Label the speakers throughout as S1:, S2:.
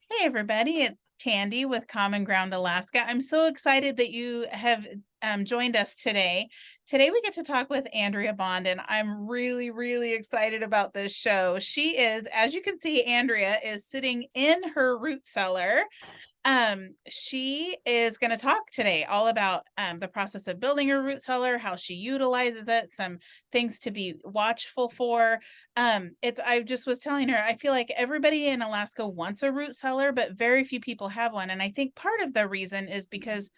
S1: Hey everybody, it's Tandy with Common Ground Alaska. I'm so excited that you have joined us today. Today we get to talk with Andrea Bond, and I'm really, really excited about this show. She is, as you can see, Andrea is sitting in her root cellar. She is going to talk today all about the process of building a root cellar, how she utilizes it, some things to be watchful for. I just was telling her, I feel like everybody in Alaska wants a root cellar, but very few people have one. And I think part of the reason is because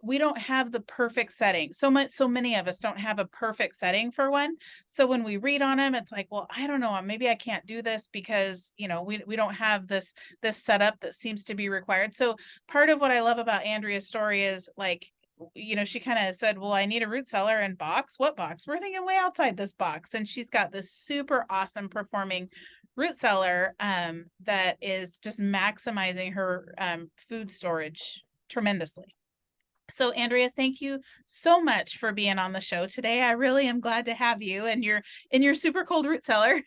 S1: we don't have the perfect setting. So many of us don't have a perfect setting for one. So when we read on them, it's like, well, I don't know, maybe I can't do this because, we don't have this setup that seems to be required. So part of what I love about Andrea's story is like, she kind of said, well, I need a root cellar and box. What box? We're thinking way outside this box. And she's got this super awesome performing root cellar that is just maximizing her food storage tremendously. So Andrea, thank you so much for being on the show today. I really am glad to have you and you're in your super cold root cellar.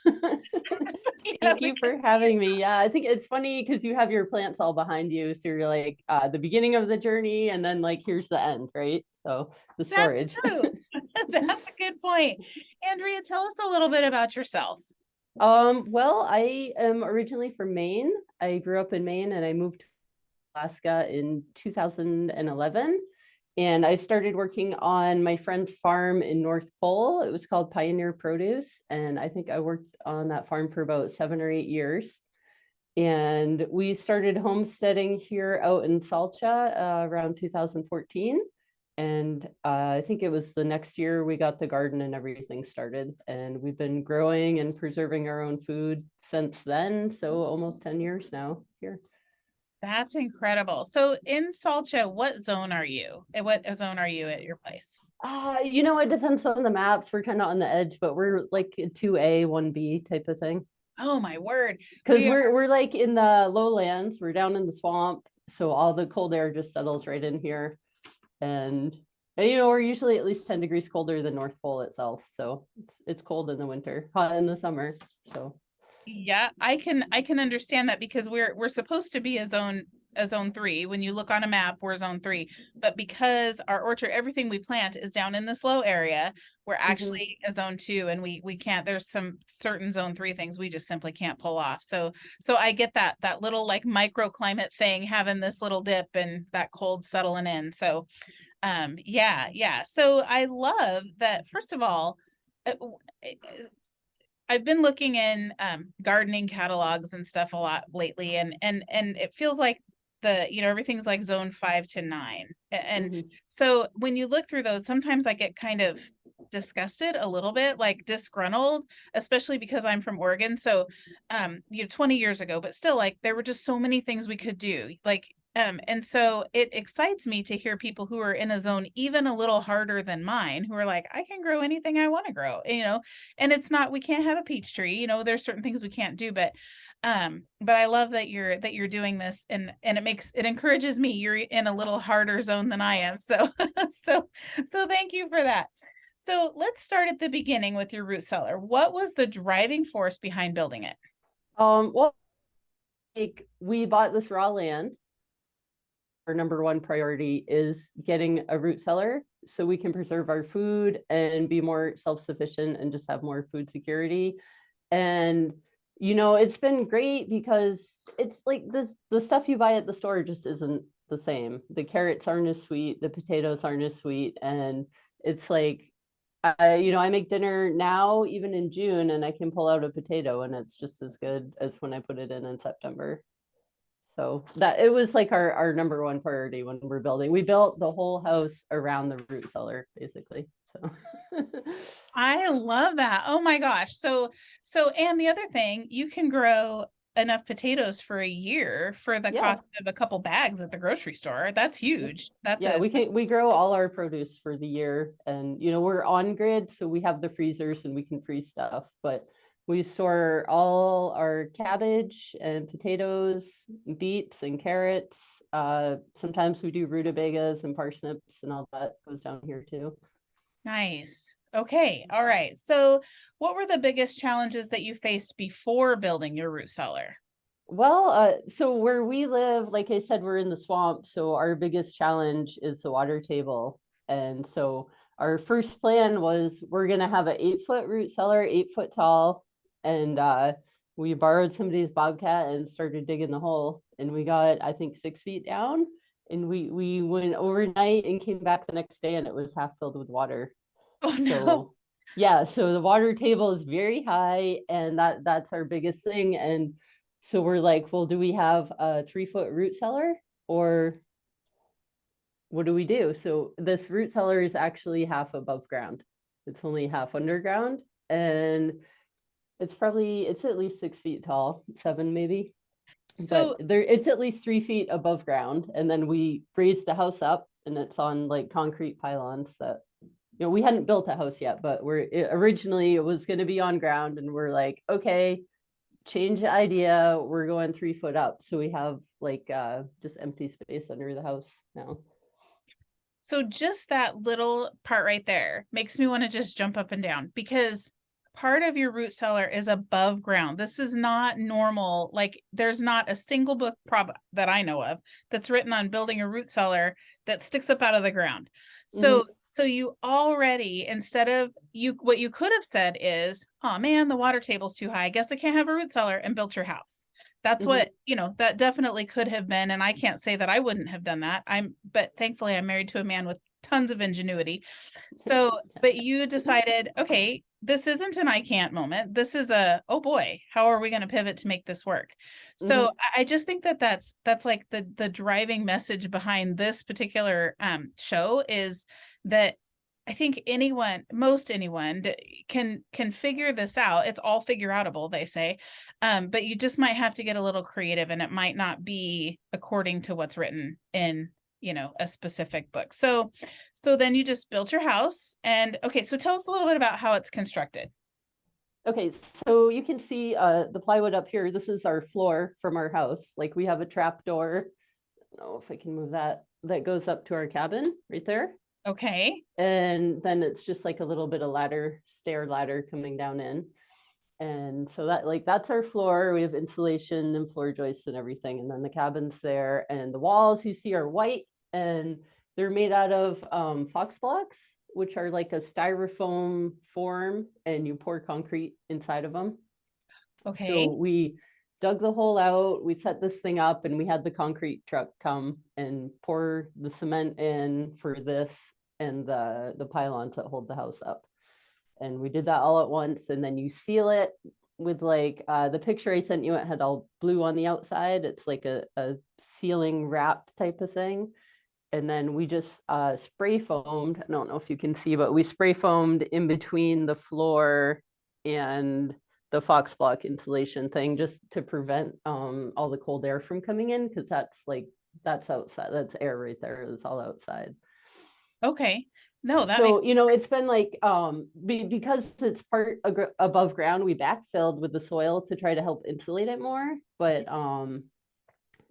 S2: Thank you for having me. Yeah, I think it's funny because you have your plants all behind you. So you're like the beginning of the journey, and then like here's the end, right? So the
S1: That's
S2: storage.
S1: true. That's a good point. Andrea, tell us a little bit about yourself.
S2: Well, I am originally from Maine. I grew up in Maine and I moved to Alaska in 2011. And I started working on my friend's farm in North Pole. It was called Pioneer Produce. And I think I worked on that farm for about 7 or 8 years. And we started homesteading here out in Salcha around 2014. And I think it was the next year we got the garden and everything started. And we've been growing and preserving our own food since then. So almost 10 years now here.
S1: That's incredible. So in Salcha, what zone are you? What zone are you at your place?
S2: It depends on the maps. We're kind of on the edge, but we're like a 2A, 1B type of thing.
S1: Oh my word.
S2: Because we're like in the lowlands, we're down in the swamp, so all the cold air just settles right in here. And we're usually at least 10 degrees colder than North Pole itself. So it's cold in the winter, hot in the summer. So
S1: Yeah, I can understand that because we're supposed to be a zone 3. When you look on a map, we're zone 3. But because our orchard, everything we plant is down in this low area, we're
S2: mhm.
S1: actually a zone 2 and we can't, there's some certain zone 3 things we just simply can't pull off. So I get that little like microclimate thing having this little dip and that cold settling in. So yeah. So I love that first of all, uh, I've been looking in gardening catalogs and stuff a lot lately, and it feels like everything's like zone 5 to 9, and
S2: Mhm.
S1: so when you look through those, sometimes I get kind of disgusted a little bit, like disgruntled, especially because I'm from Oregon. So 20 years ago, but still, like there were just so many things we could do, like and so it excites me to hear people who are in a zone even a little harder than mine, who are like, I can grow anything I want to grow, and it's not, we can't have a peach tree, there's certain things we can't do, but I love that you're doing this, and it encourages me. You're in a little harder zone than I am. So so so thank you for that. So let's start at the beginning with your root cellar. What was the driving force behind building it?
S2: Well, like we bought this raw land. Our number one priority is getting a root cellar so we can preserve our food and be more self-sufficient and just have more food security. And it's been great because it's like the stuff you buy at the store just isn't the same. The carrots aren't as sweet, the potatoes aren't as sweet, and it's like I make dinner now even in June and I can pull out a potato and it's just as good as when I put it in September. So that it was like our number one priority when we're building. We built the whole house around the root cellar, basically. So
S1: I love that. Oh my gosh. And the other thing, you can grow enough potatoes for a year for the
S2: yeah.
S1: cost of a couple bags at the grocery store. That's huge. That's
S2: Yeah,
S1: a
S2: we grow all our produce for the year, and we're on grid, so we have the freezers and we can freeze stuff, but we store all our cabbage and potatoes, beets and carrots. Sometimes we do rutabagas and parsnips and all that goes down here too.
S1: nice. Okay. All right. So what were the biggest challenges that you faced before building your root cellar?
S2: Well, so where we live, like I said, we're in the swamp. So our biggest challenge is the water table. And so our first plan was we're gonna have an 8-foot root cellar, 8 foot tall. And we borrowed somebody's bobcat and started digging the hole. And we got, I think, 6 feet down. And we went overnight and came back the next day and it was half filled with water.
S1: Oh no.
S2: So yeah, so the water table is very high and that's our biggest thing. And so we're like, well, do we have a 3-foot root cellar or what do we do? So this root cellar is actually half above ground. It's only half underground and it's at least 6 feet tall, 7 maybe. But
S1: So
S2: it's at least 3 feet above ground. And then we raised the house up and it's on like concrete pylons that we hadn't built a house yet, but originally it was going to be on ground and we're like, okay, change the idea. We're going 3 foot up. So we have like just empty space under the house now.
S1: So just that little part right there makes me want to just jump up and down because part of your root cellar is above ground. This is not normal. Like there's not a single book that I know of that's written on building a root cellar that sticks up out of the ground. So so you already, instead of what you could have said is, oh man, the water table's too high. I guess I can't have a root cellar, and built your house. That's what, that definitely could have been. And I can't say that I wouldn't have done that. But thankfully I'm married to a man with tons of ingenuity. So, but you decided, okay, this isn't an I can't moment. This is oh boy, how are we going to pivot to make this work? So I just think that that's like the driving message behind this particular show is that I think most anyone can figure this out. It's all figure outable, they say. But you just might have to get a little creative and it might not be according to what's written in, a specific book. So then you just built your house and okay, so tell us a little bit about how it's constructed.
S2: Okay, so you can see the plywood up here. This is our floor from our house. Like we have a trap door. I don't know if I can move that. That goes up to our cabin right there.
S1: Okay.
S2: And then it's just like a little bit of stair ladder coming down in. And so that's our floor. We have insulation and floor joists and everything. And then the cabin's there. And the walls you see are white and they're made out of fox blocks, which are like a styrofoam form, and you pour concrete inside of them.
S1: Okay.
S2: So we dug the hole out, we set this thing up, and we had the concrete truck come and pour the cement in for this and the pylons that hold the house up. And we did that all at once. And then you seal it with like the picture I sent you, it had all blue on the outside. It's like a sealing wrap type of thing. And then we just spray foamed. I don't know if you can see, but we spray foamed in between the floor and the fox block insulation thing just to prevent all the cold air from coming in, because that's outside. That's air right there. It's all outside.
S1: Okay. No,
S2: so it's been like because it's part above ground, we backfilled with the soil to try to help insulate it more, but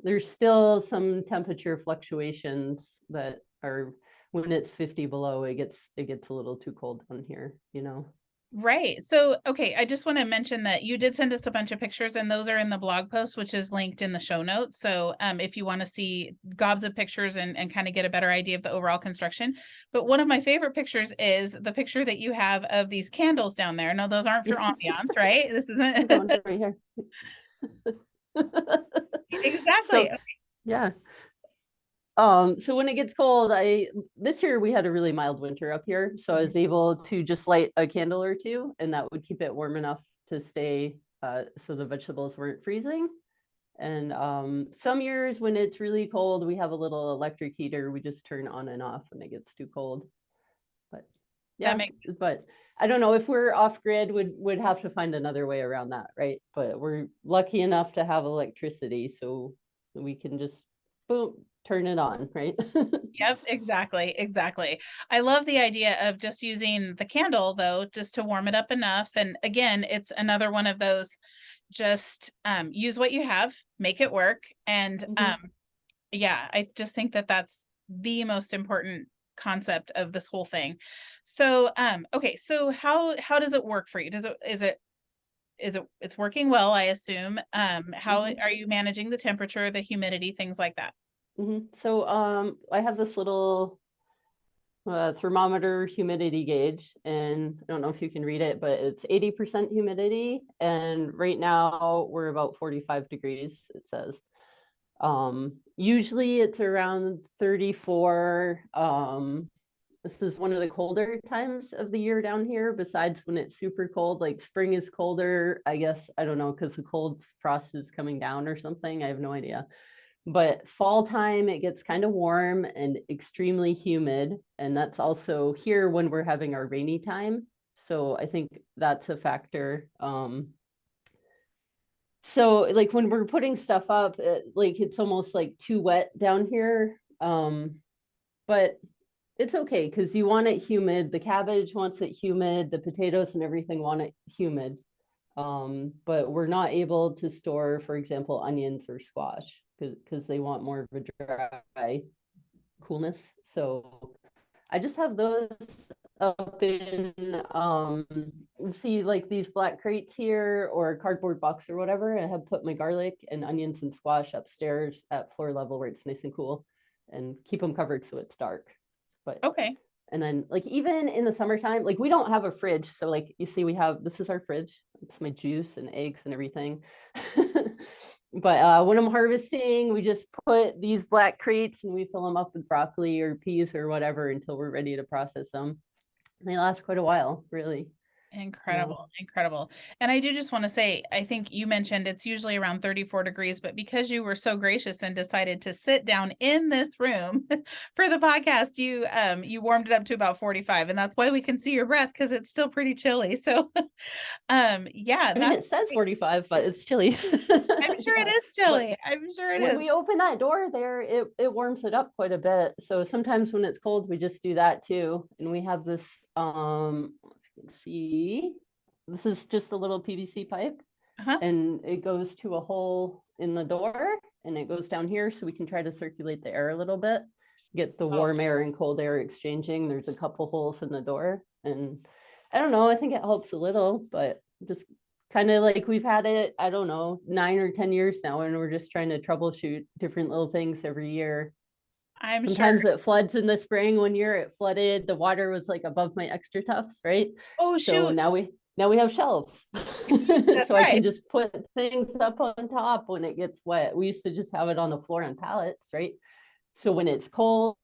S2: there's still some temperature fluctuations that are when it's 50 below, it gets a little too cold down here,
S1: Right. So, okay, I just want to mention that you did send us a bunch of pictures and those are in the blog post, which is linked in the show notes. So if you want to see gobs of pictures and kind of get a better idea of the overall construction. But one of my favorite pictures is the picture that you have of these candles down there. No, those aren't for ambiance, right? This isn't.
S2: Right here.
S1: Exactly.
S2: So, yeah. So when it gets cold, this year we had a really mild winter up here. So I was able to just light a candle or two and that would keep it warm enough to stay so the vegetables weren't freezing. And some years when it's really cold, we have a little electric heater. We just turn on and off when it gets too cold. But yeah, but I don't know if we're off grid, would have to find another way around that, right? But we're lucky enough to have electricity, so we can just boom, turn it on, right?
S1: Yep, exactly. I love the idea of just using the candle though, just to warm it up enough. And again, it's another one of those, just use what you have, make it work. And yeah, I just think that that's the most important concept of this whole thing. So okay, so how does it work for you? it's working well, I assume. How
S2: Mhm.
S1: are you managing the temperature, the humidity, things like that?
S2: So I have this little thermometer humidity gauge, and I don't know if you can read it, but it's 80% humidity, and right now we're about 45 degrees, it says. Usually it's around 34. This is one of the colder times of the year down here, besides when it's super cold. Like spring is colder, I guess. I don't know, because the cold frost is coming down or something. I have no idea. But fall time, it gets kind of warm and extremely humid. And that's also here when we're having our rainy time. So I think that's a factor. So like when we're putting stuff up, like it's almost like too wet down here. But it's okay because you want it humid. The cabbage wants it humid. The potatoes and everything want it humid. But we're not able to store, for example, onions or squash because they want more of a dry coolness. So I just have those up in see like these black crates here or cardboard box or whatever. I have put my garlic and onions and squash upstairs at floor level where it's nice and cool and keep them covered so it's dark. But
S1: Okay.
S2: and then like even in the summertime, like we don't have a fridge. So like you see, we have this is our fridge. It's my juice and eggs and everything. But when I'm harvesting, we just put these black crates and we fill them up with broccoli or peas or whatever until we're ready to process them. And they last quite a while, really. You know.
S1: Incredible, incredible. And I do just want to say, I think you mentioned it's usually around 34 degrees, but because you were so gracious and decided to sit down in this room for the podcast, you warmed it up to about 45, and that's why we can see your breath because it's still pretty chilly. So yeah,
S2: I mean,
S1: that's
S2: it says 45, but it's chilly.
S1: I'm sure it
S2: Yeah.
S1: is
S2: But
S1: chilly. I'm sure it
S2: when
S1: is.
S2: we open that door there, it warms it up quite a bit. So sometimes when it's cold, we just do that too. And we have this, if you can see, this is just a little PVC pipe
S1: Uh-huh.
S2: and it goes to a hole in the door and it goes down here so we can try to circulate the air a little bit, get the
S1: Oh,
S2: warm air and cold air exchanging. There's a couple holes in the door and I don't know, I think it helps a little, but just kind of like we've had it, I don't know, 9 or 10 years now, and we're just trying to troubleshoot different little things every year.
S1: I'm sure.
S2: Sometimes it floods in the spring. One year it flooded, the water was like above my extra tufts, right?
S1: Oh,
S2: So
S1: shoot.
S2: now we have shelves.
S1: That's
S2: So I
S1: right.
S2: can just put things up on top when it gets wet. We used to just have it on the floor on pallets, right? So when it's cold,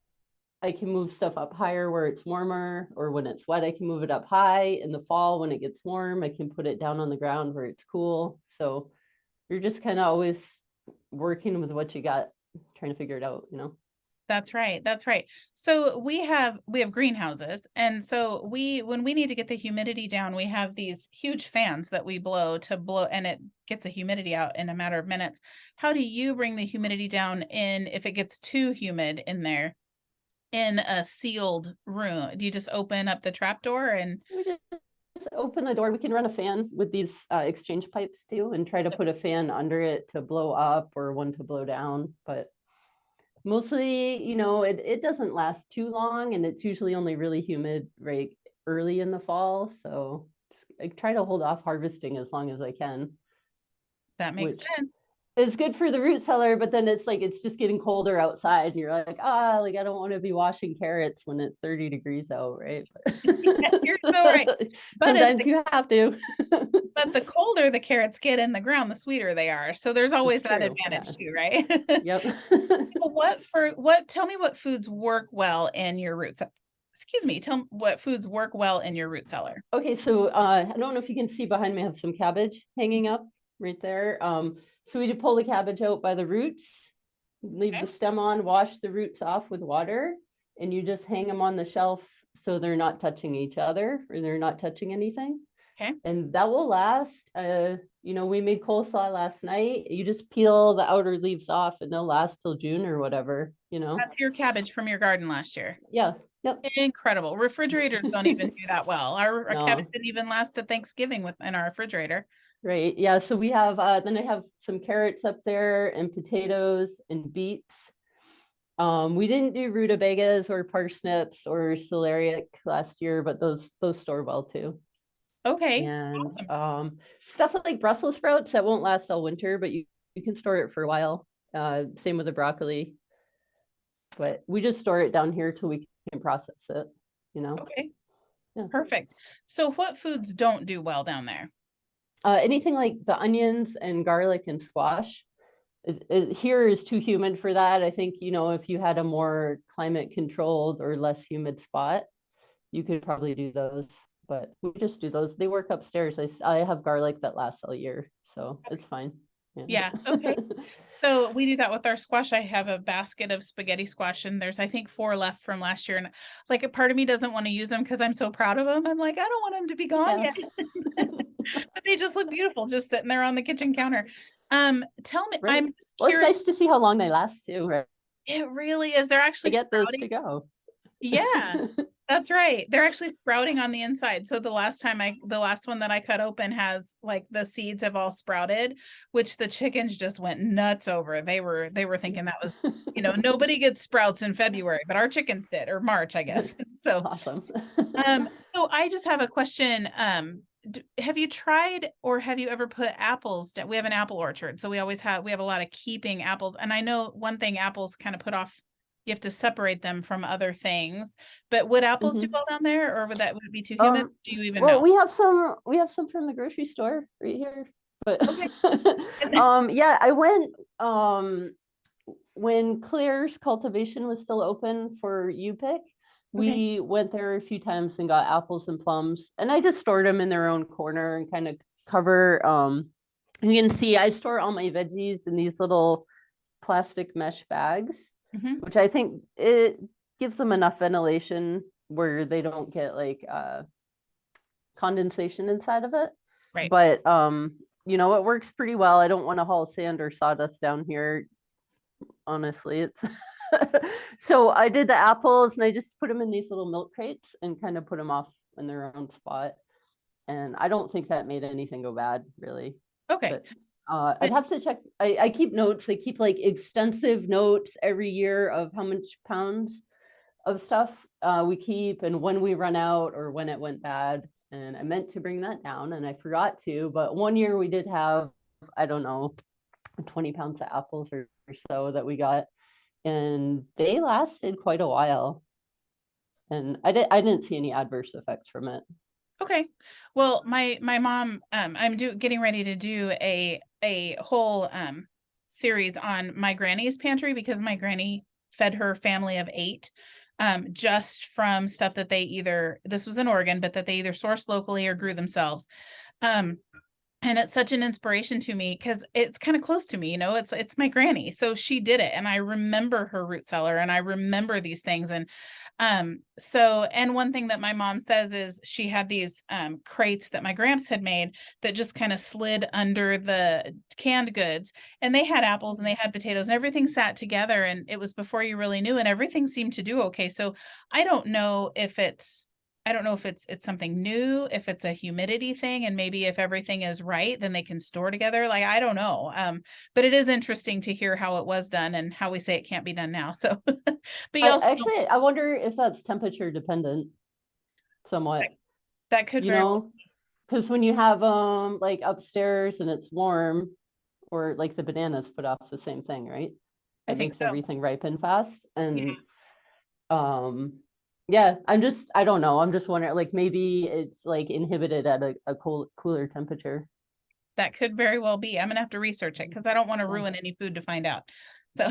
S2: I can move stuff up higher where it's warmer, or when it's wet, I can move it up high. In the fall, when it gets warm, I can put it down on the ground where it's cool. So you're just kind of always working with what you got, trying to figure it out, you know?
S1: That's right. That's right. So we have greenhouses, and so we when we need to get the humidity down, we have these huge fans that we blow, and it gets the humidity out in a matter of minutes. How do you bring the humidity down in if it gets too humid in there in a sealed room? Do you just open up the trap door and
S2: We just open the door. We can run a fan with these exchange pipes too and try to put a fan under it to blow up or one to blow down. But mostly, it doesn't last too long and it's usually only really humid right early in the fall. So just, I try to hold off harvesting as long as I can,
S1: that makes
S2: which
S1: sense?
S2: is good for the root cellar, but then it's like it's just getting colder outside and you're like, like I don't want to be washing carrots when it's 30 degrees out, right?
S1: You're so right. But as
S2: Sometimes
S1: the
S2: you have to.
S1: but the colder the carrots get in the ground, the sweeter they are. So there's
S2: It's
S1: always that
S2: true. Yeah.
S1: advantage too, right?
S2: Yep.
S1: Tell me what foods work well in your excuse me, tell me what foods work well in your root cellar.
S2: Okay, so I don't know if you can see behind me, I have some cabbage hanging up right there. So we just pull the cabbage out by the roots, leave
S1: Okay.
S2: the stem on, wash the roots off with water, and you just hang them on the shelf so they're not touching each other or they're not touching anything.
S1: Okay.
S2: And that will last. We made coleslaw last night. You just peel the outer leaves off and they'll last till June or whatever.
S1: That's your cabbage from your garden last year.
S2: Yeah. Yep.
S1: Incredible. Refrigerators don't even do that well. Our cabbage
S2: No.
S1: didn't even last to Thanksgiving in our refrigerator.
S2: Right. Yeah. So we have then I have some carrots up there and potatoes and beets. We didn't do rutabagas or parsnips or celeriac last year, but those store well too.
S1: Okay.
S2: And
S1: Awesome.
S2: stuff like Brussels sprouts that won't last all winter, but you can store it for a while. Same with the broccoli, but we just store it down here till we can process it, you know?
S1: Okay.
S2: Yeah.
S1: Perfect. So what foods don't do well down there?
S2: Anything like the onions and garlic and squash. Here is too humid for that. I think, you know, if you had a more climate controlled or less humid spot, you could probably do those. But we just do those. They work upstairs. I have garlic that lasts all year, so it's fine. Yeah.
S1: Yeah. Okay. So we do that with our squash. I have a basket of spaghetti squash, and there's, I think, 4 left from last year. And like a part of me doesn't want to use them because I'm so proud of them. I'm like, I don't want them to be gone
S2: Yeah.
S1: yet. But they just look beautiful, just sitting there on the kitchen counter. Tell me,
S2: Right.
S1: I'm
S2: Well, it's
S1: curious.
S2: nice to see how long they last too, right?
S1: It really is. They're
S2: I
S1: actually
S2: get those to
S1: sprouting.
S2: go.
S1: Yeah, that's right. They're actually sprouting on the inside. So the last one that I cut open has like the seeds have all sprouted, which the chickens just went nuts over. They were thinking that was, nobody gets sprouts in February, but our chickens did, or March, I guess. So,
S2: Awesome.
S1: so I just have a question. Have you tried or have you ever put apples down? We have an apple orchard, so we have a lot of keeping apples. And I know one thing apples kind of put off, you have to separate them from other things. But would apples do
S2: Mhm.
S1: well down there, or would it be too humid? Do you even
S2: Well,
S1: know?
S2: we have some from the grocery store right here. But
S1: Okay.
S2: yeah, I went when Claire's cultivation was still open for U pick.
S1: Okay.
S2: We went there a few times and got apples and plums, and I just stored them in their own corner and kind of cover. You can see I store all my veggies in these little plastic mesh bags,
S1: Hmm.
S2: which I think it gives them enough ventilation where they don't get like condensation inside of it.
S1: Right.
S2: But it works pretty well. I don't want to haul sand or sawdust down here. Honestly, it's so I did the apples and I just put them in these little milk crates and kind of put them off in their own spot. And I don't think that made anything go bad, really.
S1: Okay.
S2: But I'd have to check. I keep notes. I keep like extensive notes every year of how much pounds of stuff we keep and when we run out or when it went bad. And I meant to bring that down and I forgot to. But one year we did have, I don't know, 20 pounds of apples or so that we got. And they lasted quite a while. And I didn't see any adverse effects from it.
S1: Okay. Well, my mom, I'm getting ready to do a whole series on my granny's pantry because my granny fed her family of 8 just from stuff that this was in Oregon, but that they either sourced locally or grew themselves. Um, and it's such an inspiration to me because it's kind of close to me, it's my granny, so she did it, and I remember her root cellar and I remember these things. And one thing that my mom says is she had these crates that my gramps had made that just kind of slid under the canned goods, and they had apples and they had potatoes and everything sat together, and it was before you really knew, and everything seemed to do okay. So I don't know if it's something new, if it's a humidity thing, and maybe if everything is right, then they can store together. Like, I don't know. But it is interesting to hear how it was done and how we say it can't be done now. So, but you
S2: I
S1: also
S2: actually I wonder if that's temperature dependent somewhat,
S1: that could
S2: you
S1: very well.
S2: know, because when you have like upstairs and it's warm, or like the bananas put off the same thing, right?
S1: I
S2: It
S1: think
S2: makes
S1: so.
S2: everything ripen fast.
S1: Yeah,
S2: And um yeah, I don't know. I'm just wondering, like maybe it's like inhibited at a cooler temperature.
S1: that could very well be. I'm gonna have to research it because I don't want to
S2: Yeah.
S1: ruin any food to find out. So,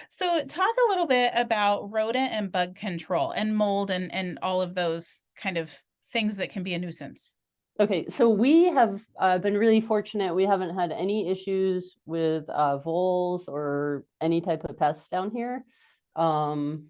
S1: so talk a little bit about rodent and bug control and mold and all of those kind of things that can be a nuisance.
S2: Okay, so we have been really fortunate. We haven't had any issues with voles or any type of pests down here. Um,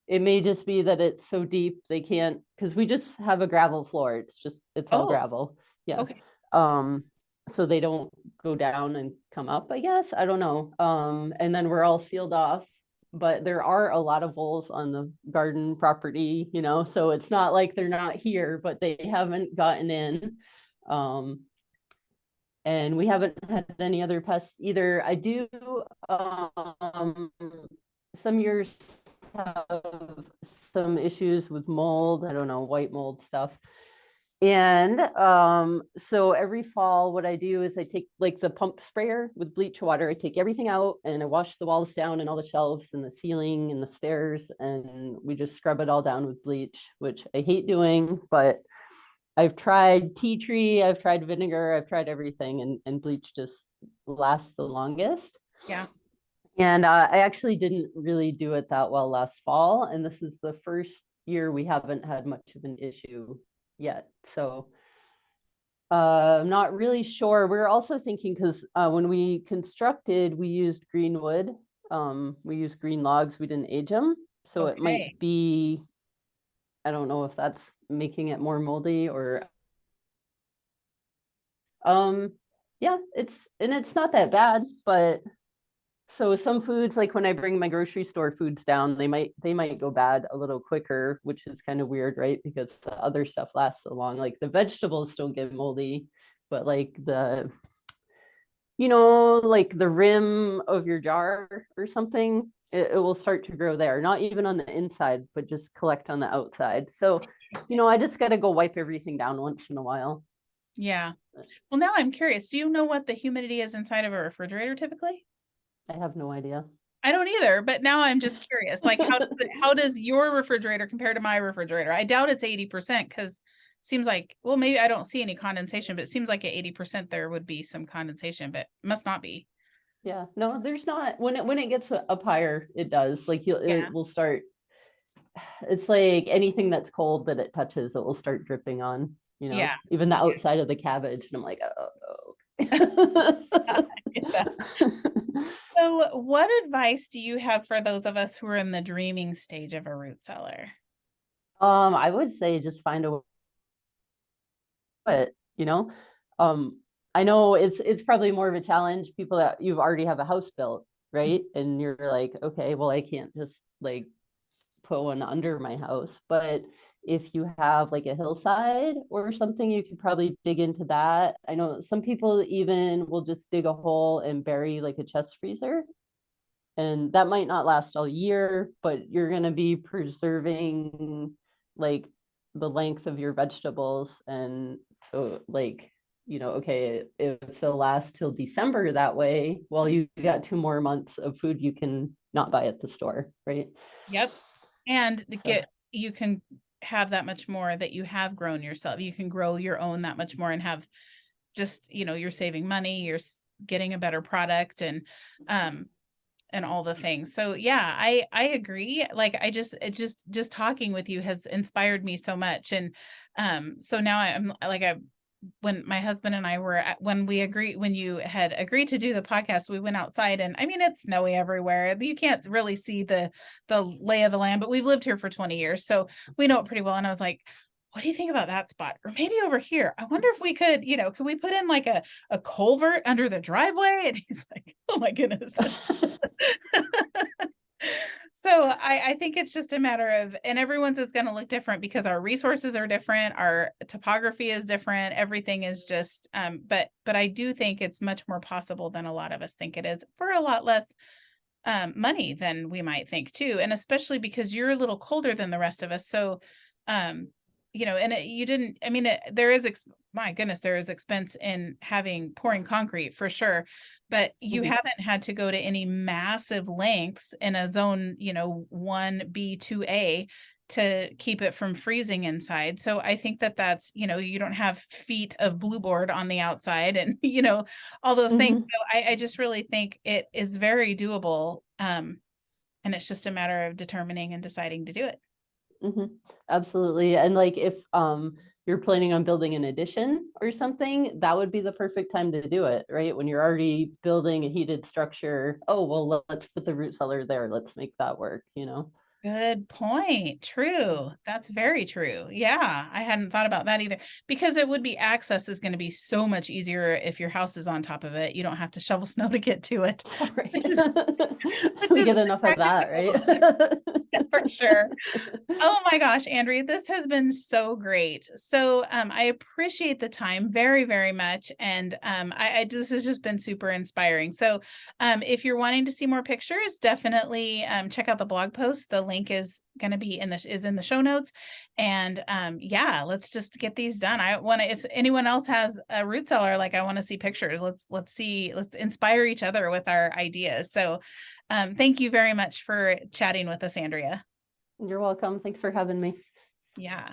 S2: it may just be that it's so deep they can't, because we just have a gravel floor. It's all
S1: Oh,
S2: gravel. Yeah.
S1: okay.
S2: Um, so they don't go down and come up, I guess. I don't know. And then we're all sealed off, but there are a lot of voles on the garden property, so it's not like they're not here, but they haven't gotten in. And we haven't had any other pests either. I do some years have some issues with mold. I don't know, white mold stuff. And so every fall, what I do is I take like the pump sprayer with bleach water. I take everything out and I wash the walls down and all the shelves and the ceiling and the stairs, and we just scrub it all down with bleach, which I hate doing, but I've tried tea tree, I've tried vinegar, I've tried everything, and bleach just lasts the longest.
S1: Yeah.
S2: And I actually didn't really do it that well last fall, and this is the first year we haven't had much of an issue yet. So I'm not really sure. We're also thinking because when we constructed, we used green wood. We used green logs. We didn't age them, so it might
S1: Okay.
S2: be. I don't know if that's making it more moldy or. Yeah, it's not that bad, but so some foods, like when I bring my grocery store foods down, they might go bad a little quicker, which is kind of weird, right? Because the other stuff lasts so long. Like the vegetables still get moldy, but like like the rim of your jar or something, it will start to grow there. Not even on the inside, but just collect on the outside. So,
S1: Interesting.
S2: I just got to go wipe everything down once in a while.
S1: Yeah. Well, now I'm curious. Do you know what the humidity is inside of a refrigerator typically?
S2: I have no idea.
S1: I don't either, but now I'm just curious. Like, how does your refrigerator compare to my refrigerator? I doubt it's 80% because seems like, well, maybe I don't see any condensation, but it seems like at 80% there would be some condensation, but must not be.
S2: Yeah, no, there's not. When it gets up higher, it does. Like
S1: Yeah.
S2: it will start. It's like anything that's cold that it touches, it will start dripping on.
S1: Yeah.
S2: Even the outside of the cabbage, and I'm like, oh.
S1: Yeah. So, what advice do you have for those of us who are in the dreaming stage of a root cellar?
S2: I would say just find a way, you know. I know it's probably more of a challenge. People that you've already have a house built, right? And you're like, okay, well, I can't just like put one under my house. But if you have like a hillside or something, you could probably dig into that. I know some people even will just dig a hole and bury like a chest freezer. And that might not last all year, but you're going to be preserving like the length of your vegetables. And so, like, okay, if they'll last till December that way, well, you got 2 more months of food you can not buy at the store, right?
S1: Yep. And
S2: So,
S1: you can have that much more that you have grown yourself. You can grow your own that much more and have just, you're saving money, you're getting a better product and all the things. So yeah, I agree. Like just talking with you has inspired me so much. And so now I'm like when my husband and I were when you had agreed to do the podcast, we went outside and I mean it's snowy everywhere. You can't really see the lay of the land, but we've lived here for 20 years, so we know it pretty well. And I was like, what do you think about that spot? Or maybe over here. I wonder if we could, could we put in like a culvert under the driveway? And he's like, oh my goodness. So I think it's just a matter of, and everyone's is going to look different because our resources are different, our topography is different, everything is just, but I do think it's much more possible than a lot of us think it is for a lot less money than we might think too. And especially because you're a little colder than the rest of us. So, and you didn't, I mean, there is, my goodness, there is expense in pouring concrete for sure, but you haven't had to go to any massive lengths in a zone, 1B, 2A to keep it from freezing inside. So I think that's, you don't have feet of blue board on the outside and, all those things. So I just really think it is very doable. And it's just a matter of determining and deciding to do it.
S2: Absolutely. And like if you're planning on building an addition or something, that would be the perfect time to do it, right? When you're already building a heated structure. Oh, well, let's put the root cellar there. Let's make that work,
S1: Good point. True. That's very true. Yeah, I hadn't thought about that either because it would be access is going to be so much easier if your house is on top of it. You don't have to shovel snow to get to it.
S2: Right.
S1: Which
S2: We
S1: is
S2: get enough of that, right?
S1: For sure. Oh my gosh, Andrea, this has been so great. So I appreciate the time very, very much. And this has just been super inspiring. So if you're wanting to see more pictures, definitely check out the blog post. The link is going to be in the show notes. And yeah, let's just get these done. I want to, if anyone else has a root cellar, like I want to see pictures. Let's inspire each other with our ideas. So thank you very much for chatting with us, Andrea.
S2: You're welcome. Thanks for having me.
S1: Yeah.